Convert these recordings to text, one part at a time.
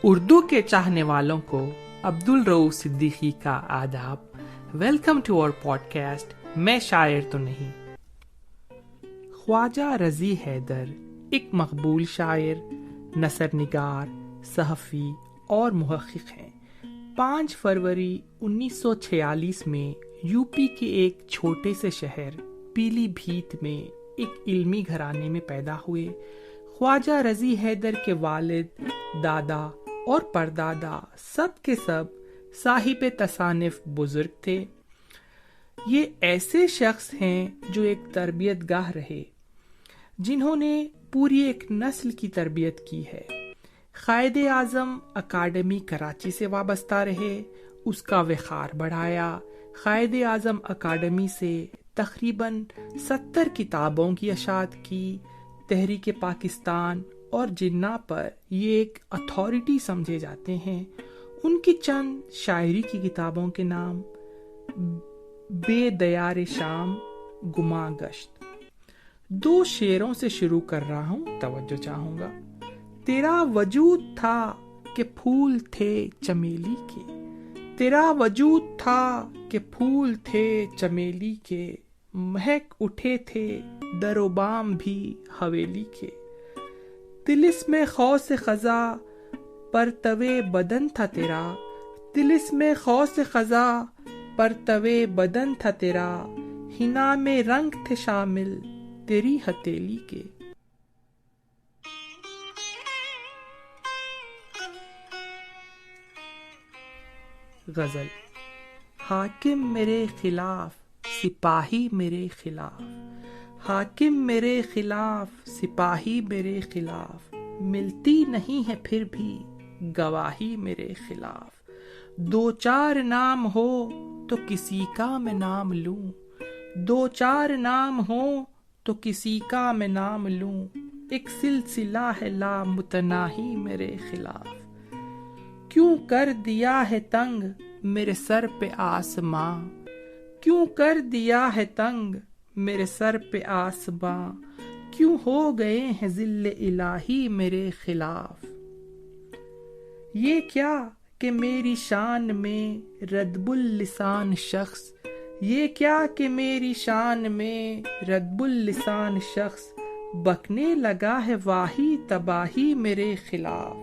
اردو کے چاہنے والوں کو عبدالرؤوف صدیقی کا آداب. ویلکم ٹو اور پوڈ کاسٹ میں شاعر تو نہیں. خواجہ رضی حیدر ایک مقبول شاعر، نثر نگار، صحفی اور محقق ہیں. 5 فروری 1946 میں یو پی کے ایک چھوٹے سے شہر پیلی بھیت میں ایک علمی گھرانے میں پیدا ہوئے. خواجہ رضی حیدر کے والد، دادا اور پردادا سب کے سب صاحب تصانیف بزرگ تھے. یہ ایسے شخص ہیں جو ایک تربیت گاہ رہے، جنہوں نے پوری ایک نسل کی تربیت کی ہے. قائد اعظم اکیڈمی کراچی سے وابستہ رہے، اس کا وقار بڑھایا. قائد اعظم اکیڈمی سے تقریباً 70 کتابوں کی اشاعت کی. تحریک پاکستان اور جناح پر یہ ایک اتھارٹی سمجھے جاتے ہیں. ان کی چند شاعری کی کتابوں کے نام: بے دیار شام، گماں گشت. 2 شعروں سے شروع کر رہا ہوں، توجہ چاہوں گا. تیرا وجود تھا کہ پھول تھے چمیلی کے، تیرا وجود تھا کہ پھول تھے چمیلی کے، مہک اٹھے تھے در و بام بھی حویلی کے. طلسم خاص خزاں پرتوے بدن تھا تیرا، طلسم خاص خزاں پرتوے بدن تھا تیرا، حنا میں رنگ تھے شامل تیری ہتھیلی کے. غزل. حاکم میرے خلاف، سپاہی میرے خلاف، حاکم میرے خلاف، سپاہی میرے خلاف، ملتی نہیں ہے پھر بھی گواہی میرے خلاف. 2-4 نام ہو تو کسی کا میں نام لوں، 2-4 نام ہو تو کسی کا میں نام لوں، ایک سلسلہ ہے لا متناہی میرے خلاف. کیوں کر دیا ہے تنگ میرے سر پہ آسماں، کیوں کر دیا ہے تنگ میرے سر پہ آسماں، کیوں ہو گئے ہیں ذل الہی میرے خلاف. یہ کیا کہ میری شان میں ردب اللسان شخص، یہ کیا کہ میری شان میں ردب اللسان شخص، بکنے لگا ہے واہی تباہی میرے خلاف.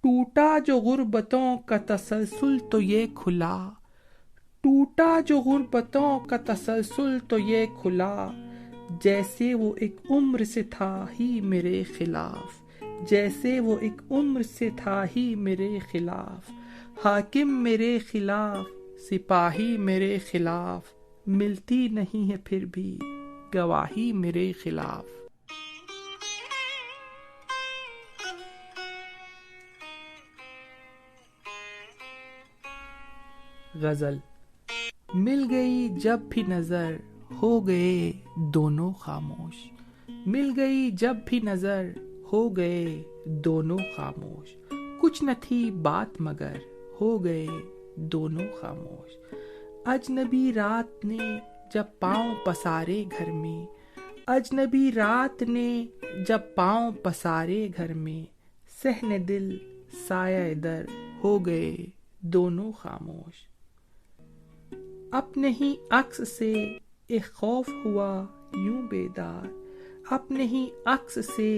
ٹوٹا جو غربتوں کا تسلسل تو یہ کھلا، ٹوٹا جو غربتوں کا تسلسل تو یہ کھلا، جیسے وہ ایک عمر سے تھا ہی میرے خلاف، جیسے وہ ایک عمر سے تھا ہی میرے خلاف. حاکم میرے خلاف، سپاہی میرے خلاف، ملتی نہیں ہے پھر بھی گواہی میرے خلاف. غزل. مل گئی جب بھی نظر ہو گئے دونوں خاموش، مل گئی جب بھی نظر ہو گئے دونوں خاموش، کچھ نہ تھی بات مگر ہو گئے دونوں خاموش. اجنبی رات نے جب پاؤں پسارے گھر میں، اجنبی رات نے جب پاؤں پسارے گھر میں، صحن دل سایہ در ہو گئے دونوں خاموش. اپنے ہی عکس سے ایک خوف ہوا یوں بیدار، اپنے ہی عکس سے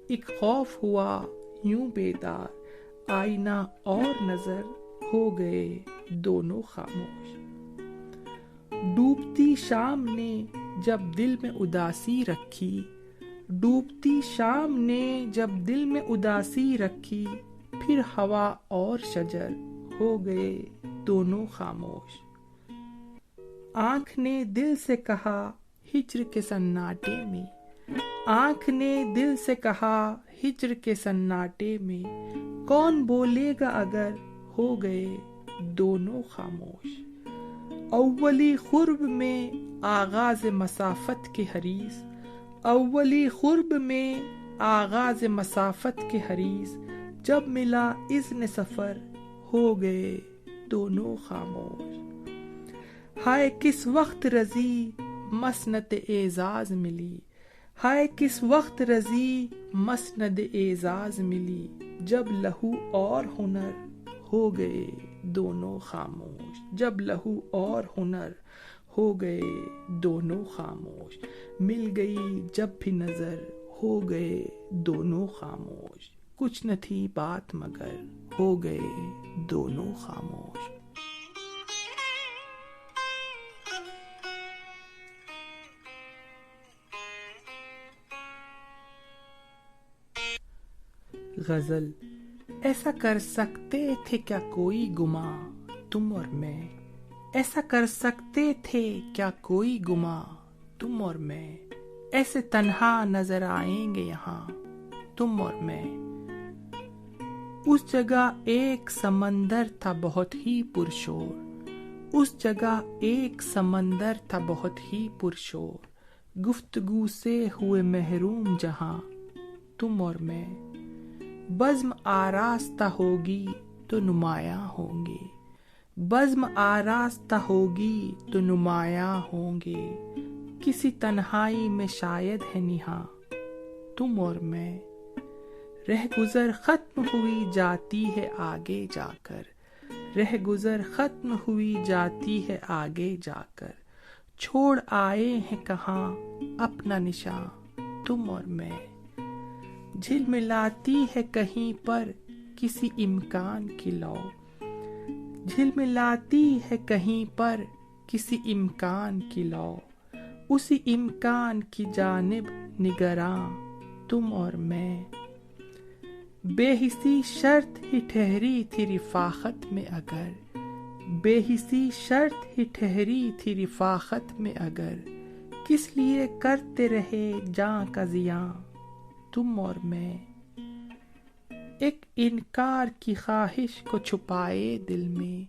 ایک خوف ہوا یوں بیدار، آئینہ اور نظر ہو گئے دونوں خاموش. ڈوبتی شام نے جب دل میں اداسی رکھی، ڈوبتی شام نے جب دل میں اداسی رکھی، پھر ہوا اور شجر ہو گئے دونوں خاموش. آنکھ نے دل سے کہا ہجر کے سناٹے میں، آنکھ نے دل سے کہا ہجر کے سناٹے میں، کون بولے گا اگر ہو گئے دونوں خاموش. اولی قرب میں آغاز مسافت کے حریص، اولی قرب میں آغاز مسافت کے حریص، جب ملا اذن سفر ہو گئے دونوں خاموش. ہائے کس وقت رضی مسند اعزاز ملی، ہائے کس وقت رضی مسند اعزاز ملی، جب لہو اور ہنر ہو گئے دونوں خاموش، جب لہو اور ہنر ہو گئے دونوں خاموش، مل گئی جب بھی نظر ہو گئے دونوں خاموش، کچھ نہ تھی بات مگر ہو گئے دونوں خاموش۔ غزل۔ ایسا کر سکتے تھے کیا کوئی گماں تم اور میں، ایسا کر سکتے تھے کیا کوئی گماں تم اور میں، ایسے تنہا نظر آئیں گے یہاں تم اور میں۔ اس جگہ ایک سمندر تھا بہت ہی پرشور، اس جگہ ایک سمندر تھا بہت ہی پرشور، گفتگو سے ہوئے محروم جہاں تم اور میں۔ بزم آراستہ ہوگی تو نمایاں ہوں گے، بزم آراستہ ہوگی تو نمایاں ہوں گے، کسی تنہائی میں شاید ہے نہاں تم اور میں۔ رہ گزر ختم ہوئی جاتی ہے آگے جا کر، رہ گزر ختم ہوئی جاتی ہے آگے جا کر، چھوڑ آئے ہیں کہاں اپنا نشاں تم اور میں۔ جھلملاتی ہے کہیں پر کسی امکان کی لو، جھلملاتی ہے کہیں پر کسی امکان کی لو، اسی امکان کی جانب نگراں تم اور میں۔ بے حسی شرط ہی ٹھہری تھی رفاقت میں اگر، بے حسی شرط ہی ٹھہری تھی رفاقت میں اگر، کس لیے کرتے رہے جاں کا زیاں تم اور میں۔ ایک انکار کی خواہش کو چھپائے دل میں،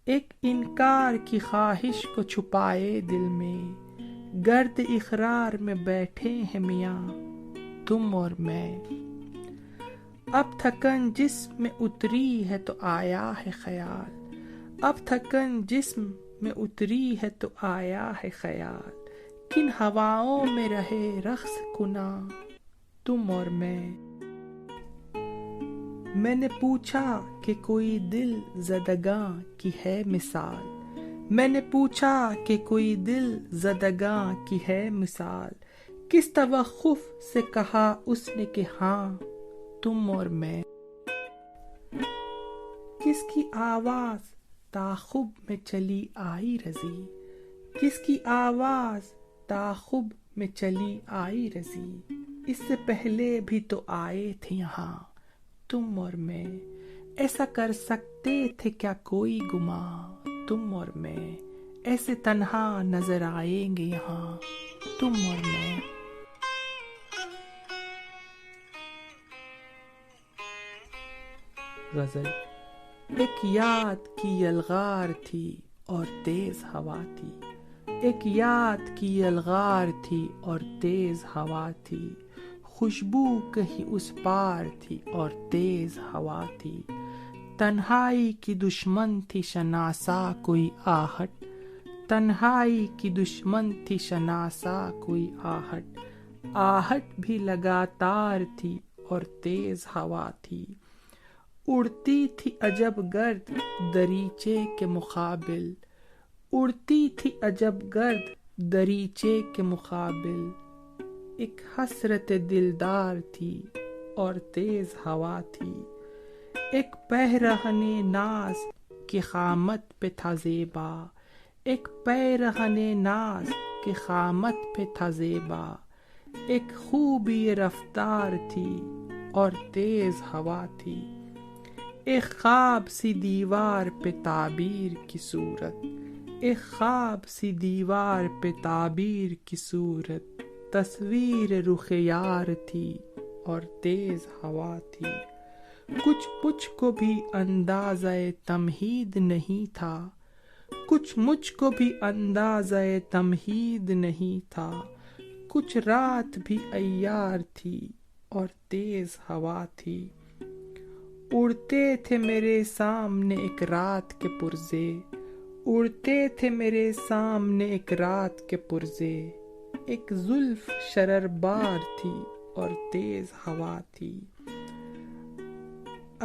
ایک انکار کی خواہش کو چھپائے دل میں، گرد اقرار میں بیٹھے ہیں میاں تم اور میں۔ اب تھکن جسم میں اتری ہے تو آیا ہے خیال، اب تھکن جسم میں اتری ہے تو آیا ہے خیال، کن ہواؤں میں رہے رقص کناں تم اور میں۔ میں نے پوچھا کہ کوئی دل زدگاں کی ہے مثال، میں نے پوچھا کہ کوئی دل زدگاں کی ہے مثال، کس توقف سے کہا اس نے کہ ہاں تم اور میں۔ کس کی آواز تعاقب میں چلی آئی رزی، کس کی آواز تعاقب میں چلی آئی رزی، اس سے پہلے بھی تو آئے تھے یہاں تم اور میں۔ ایسا کر سکتے تھے کیا کوئی گماں تم اور میں، ایسے تنہا نظر آئیں گے یہاں تم اور میں۔ غزل۔ ایک یاد کی یلغار تھی اور تیز ہوا تھی، ایک یاد کی یلغار تھی اور تیز ہوا تھی، خوشبو کہیں اس پار تھی اور تیز ہوا تھی، تنہائی کی دشمن تھی شناسا کوئی آہٹ، تنہائی کی دشمن تھی شناسا کوئی آہٹ، آہٹ بھی لگاتار تھی اور تیز ہوا تھی، اڑتی تھی عجب گرد دریچے کے مقابل، اڑتی تھی عجب گرد دریچے کے مقابل، ایک حسرت دلدار تھی اور تیز ہوا تھی، ایک پیرہن ناز کی خامت پہ تھا زیبا، ایک پیرہن ناز کی خامت پہ تھا زیبا، ایک خوبی رفتار تھی اور تیز ہوا تھی، ایک خواب سی دیوار پہ تعبیر کی صورت، ایک خواب سی دیوار پہ تعبیر کی صورت، تصویر رخ یار تھی اور تیز ہوا تھی، کچھ مجھ کو بھی اندازہ تمہید نہیں تھا، کچھ مجھ کو بھی اندازہ تمہید نہیں تھا، کچھ رات بھی عیار تھی اور تیز ہوا تھی، اڑتے تھے میرے سامنے ایک رات کے پرزے، اڑتے تھے میرے سامنے ایک رات کے پرزے، ایک زلف شرر بار تھی اور تیز ہوا تھی،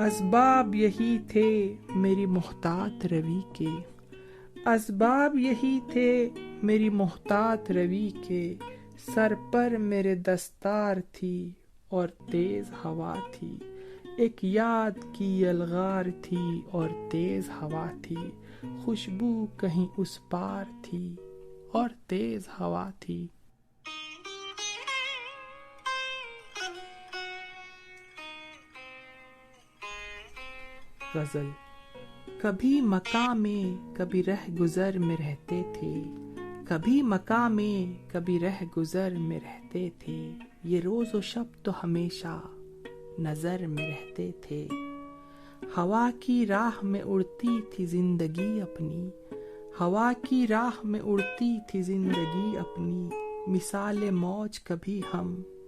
اسباب یہی تھے میری محتاط روی کے، اسباب یہی تھے میری محتاط روی کے، سر پر میرے دستار تھی اور تیز ہوا تھی، ایک یاد کی یلغار تھی اور تیز ہوا تھی، خوشبو کہیں اس پار تھی اور تیز ہوا تھی۔ غزل۔ کبھی مکاں میں کبھی رہ گزر میں رہتے تھے، کبھی مکاں میں کبھی رہ گزر میں رہتے تھے، یہ روز و شب تو ہمیشہ نظر میں رہتے تھے، ہوا کی راہ میں اڑتی تھی زندگی اپنی، ہوا کی راہ میں اڑتی تھی زندگی اپنی، مثال موج کبھی ہم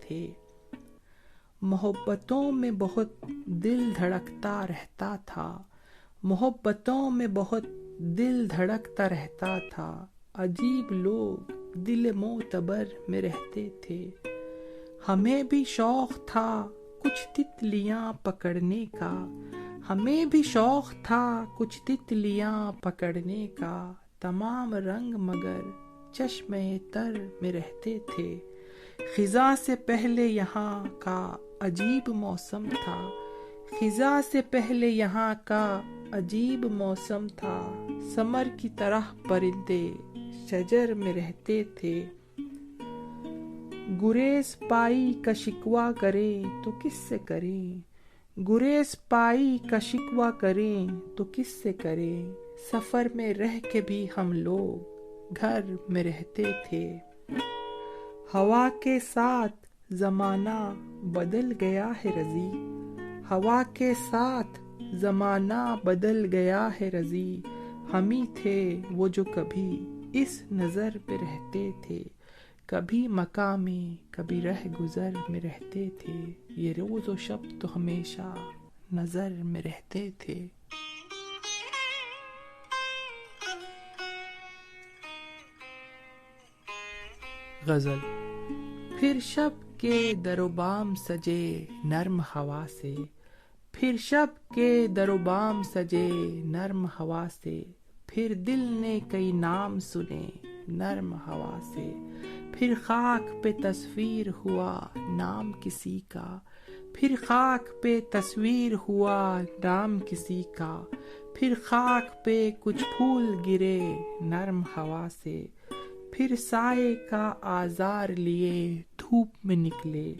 تھے، محبتوں میں بہت دل دھڑکتا رہتا تھا، محبتوں میں بہت دل دھڑکتا رہتا تھا، عجیب لوگ دل معتبر میں رہتے تھے، ہمیں بھی شوق تھا کچھ تتلیاں پکڑنے کا، ہمیں بھی شوق تھا کچھ تتلیاں پکڑنے کا، تمام رنگ مگر چشمے تر میں رہتے تھے، خزاں سے پہلے یہاں کا عجیب موسم تھا، خزاں سے پہلے یہاں کا عجیب موسم تھا، سمر کی طرح پرندے شجر میں رہتے تھے، گریز پائی کا شکوہ کریں تو کس سے کریں، گریز پائی کا شکوہ کریں تو کس سے کریں، سفر میں رہ کے بھی ہم لوگ گھر میں رہتے تھے، ہوا کے ساتھ زمانہ بدل گیا ہے رضی، ہوا کے ساتھ زمانہ بدل گیا ہے رضی، ہم ہی تھے وہ جو کبھی اس نظر پہ رہتے تھے، کبھی مکاں میں کبھی رہ گزر میں رہتے تھے، یہ روز و شب تو ہمیشہ نظر میں رہتے تھے۔ غزل۔ پھر شب کے در و بام سجے نرم ہوا سے، پھر شب کے در و بام سجے نرم ہوا سے، پھر دل نے کئی نام سنے نرم ہوا سے، پھر خاک پہ تصویر ہوا نام کسی کا، پھر خاک پہ تصویر ہوا نام کسی کا، پھر خاک پہ کچھ پھول گرے نرم ہوا سے، پھر سائے کا آزار لیے دھوپ میں نکلے،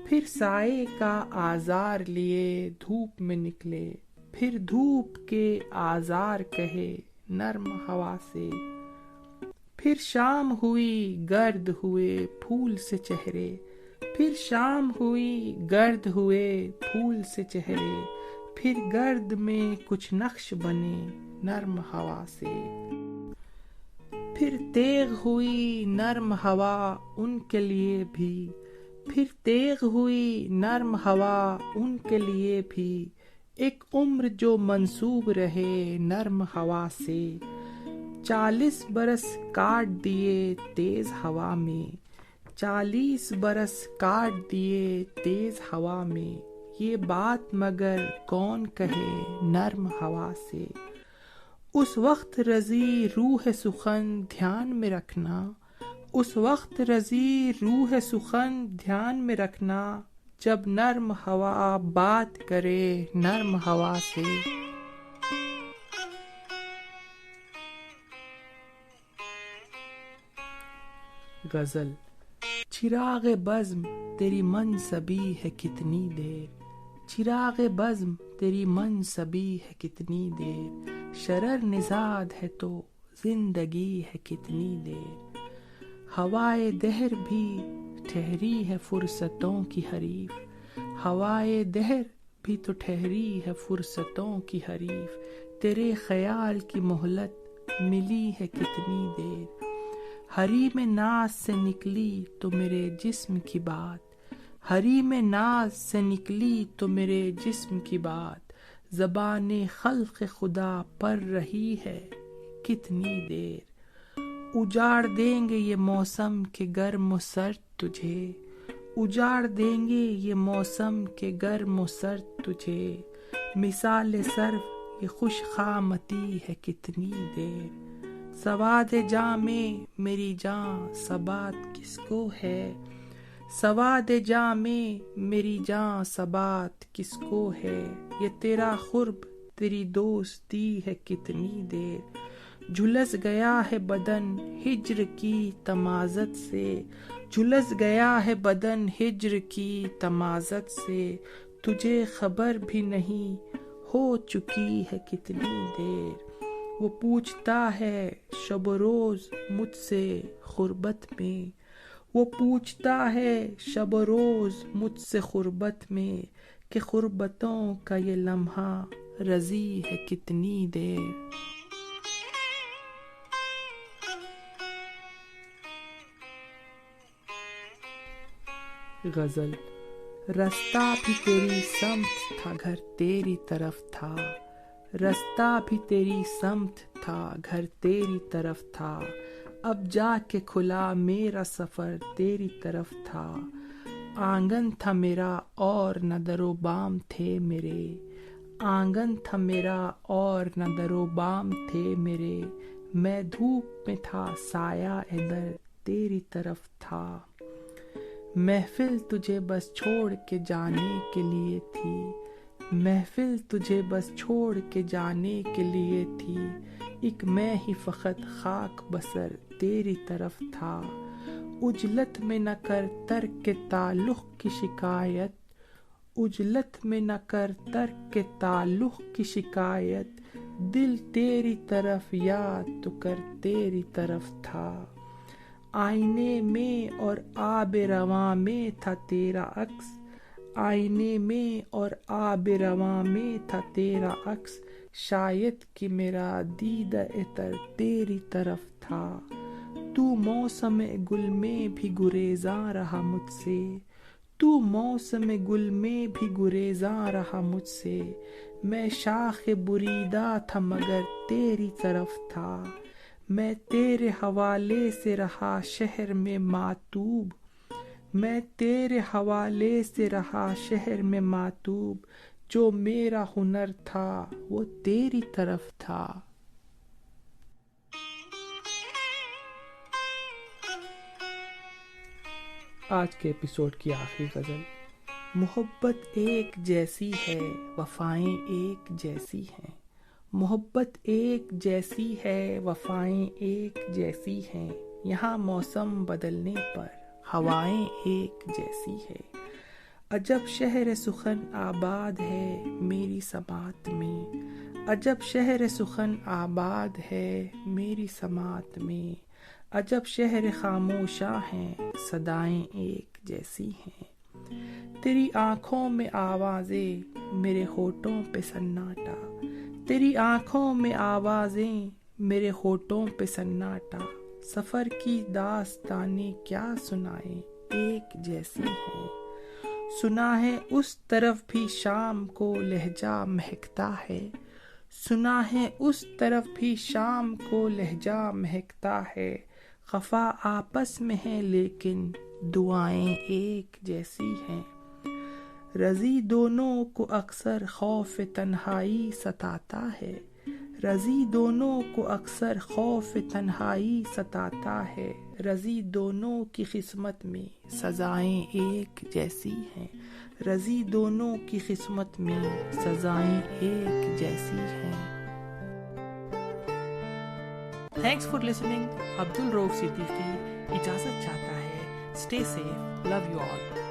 پھر سائے کا آزار لیے دھوپ میں نکلے، پھر دھوپ کے آزار کہے نرم ہوا سے، پھر شام ہوئی گرد ہوئے پھول سے چہرے، پھر شام ہوئی گرد ہوئے پھول سے چہرے، پھر گرد میں کچھ نقش بنے نرم ہوا سے، پھر تیغ ہوئی نرم ہوا ان کے لیے بھی، پھر تیغ ہوئی نرم ہوا ان کے لیے بھی، ایک عمر جو منسوب رہے نرم ہوا سے، 40 برس کاٹ دیے تیز ہوا میں، 40 برس کاٹ دیے تیز ہوا میں، یہ بات مگر کون کہے نرم ہوا سے، اس وقت رضی روح سخن دھیان میں رکھنا، اس وقت رضی روح سخن دھیان میں رکھنا، جب نرم ہوا بات کرے نرم ہوا سے۔ غزل۔ چراغ بزم تیری منصبی ہے کتنی دیر، چراغ بزم تیری منصبی ہے کتنی دیر، شرر نژاد ہے تو زندگی ہے کتنی دیر، ہوائے دہر بھی ٹھہری ہے فرصتوں کی حریف، ہوائے دہر بھی تو ٹھہری ہے فرصتوں کی حریف، تیرے خیال کی مہلت ملی ہے کتنی دیر، حریم ناز سے نکلی تو میرے جسم کی بات، حریم ناز سے نکلی تو میرے جسم کی بات، زبان خلق خدا پر رہی ہے کتنی دیر، اجاڑ دیں گے یہ موسم کے گرم و سرد تجھے، اجاڑ دیں گے یہ موسم کے گرم و سرد تجھے، مثال سرو یہ خوش خامتی ہے کتنی دیر، سواد جاں میں میری جاں ثبات کس کو ہے، سواد جاں میں میری جاں ثبات کس کو ہے، یہ تیرا قرب تیری دوستی ہے کتنی دیر، جھلس گیا ہے بدن ہجر کی تمازت سے، جھلس گیا ہے بدن ہجر کی تمازت سے، تجھے خبر بھی نہیں ہو چکی ہے کتنی دیر، وہ پوچھتا ہے شب و روز مجھ سے غربت میں، وہ پوچھتا ہے شب و روز مجھ سے غربت میں، کہ غربتوں کا یہ لمحہ رزی ہے کتنی دیر۔ غزل۔ رستہ بھی تیری سمت تھا گھر تیری طرف تھا، رستہ بھی تیری سمت تھا گھر تیری طرف تھا، اب جا کے کھلا میرا سفر تیری طرف تھا، آنگن تھا میرا اور نہ در و بام تھے میرے، آنگن تھا میرا اور نہ در و بام تھے میرے، میں دھوپ میں تھا سایہ در تیری طرف تھا، محفل تجھے بس چھوڑ کے جانے کے لیے تھی، محفل تجھے بس چھوڑ کے جانے کے لیے تھی، ایک میں ہی فقط خاک بسر تیری طرف تھا، اجلت میں نہ کر ترک تعلق کی شکایت، اجلت میں نہ کر ترک تعلق کی شکایت، دل تیری طرف یاد تو کر تیری طرف تھا، آئینے میں اور آب رواں میں تھا تیرا عکس، آئینے میں اور آب رواں میں تھا تیرا عکس، شاید کہ میرا دیدہ تر تیری طرف تھا، تو موسم گل میں بھی گریزاں رہا مجھ سے، تو موسم گل میں بھی گریزاں رہا مجھ سے، میں شاخ بریدہ تھا مگر تیری طرف تھا، میں تیرے حوالے سے رہا شہر میں ماتوب، میں تیرے حوالے سے رہا شہر میں ماتوب، جو میرا ہنر تھا وہ تیری طرف تھا۔ آج کے ایپیسوڈ کی آخری غزل۔ محبت ایک جیسی ہے وفائیں ایک جیسی ہیں، محبت ایک جیسی ہے وفائیں ایک جیسی ہیں، یہاں موسم بدلنے پر ہوائیں ایک جیسی ہے، عجب شہر سخن آباد ہے میری سماعت میں، عجب شہر سخن آباد ہے میری سماعت میں، عجب شہر خاموشاں ہیں صدائیں ایک جیسی ہیں، تیری آنکھوں میں آوازیں میرے ہونٹوں پہ سناٹا، تیری آنکھوں میں آوازیں میرے ہونٹوں پہ سناٹا، سفر کی داستانیں کیا سنائیں ایک جیسی ہیں، سنا ہے اس طرف بھی شام کو لہجہ مہکتا ہے، سنا ہے اس طرف بھی شام کو لہجہ مہکتا ہے، خفا آپس میں ہے لیکن دعائیں ایک جیسی ہیں، رضی دونوں کو اکثر خوف تنہائی ستاتا ہے، رضی دونوں کو اکثر خوف تنہائی ستاتا ہے، رضی دونوں کی قسمت میں سزائیں ایک جیسی ہیں، رضی دونوں کی قسمت میں سزائیں ایک جیسی ہیں۔ Thanks for listening. Abdul Rauf Siddiqui اجازت چاہتا ہے۔ Stay safe, love you all.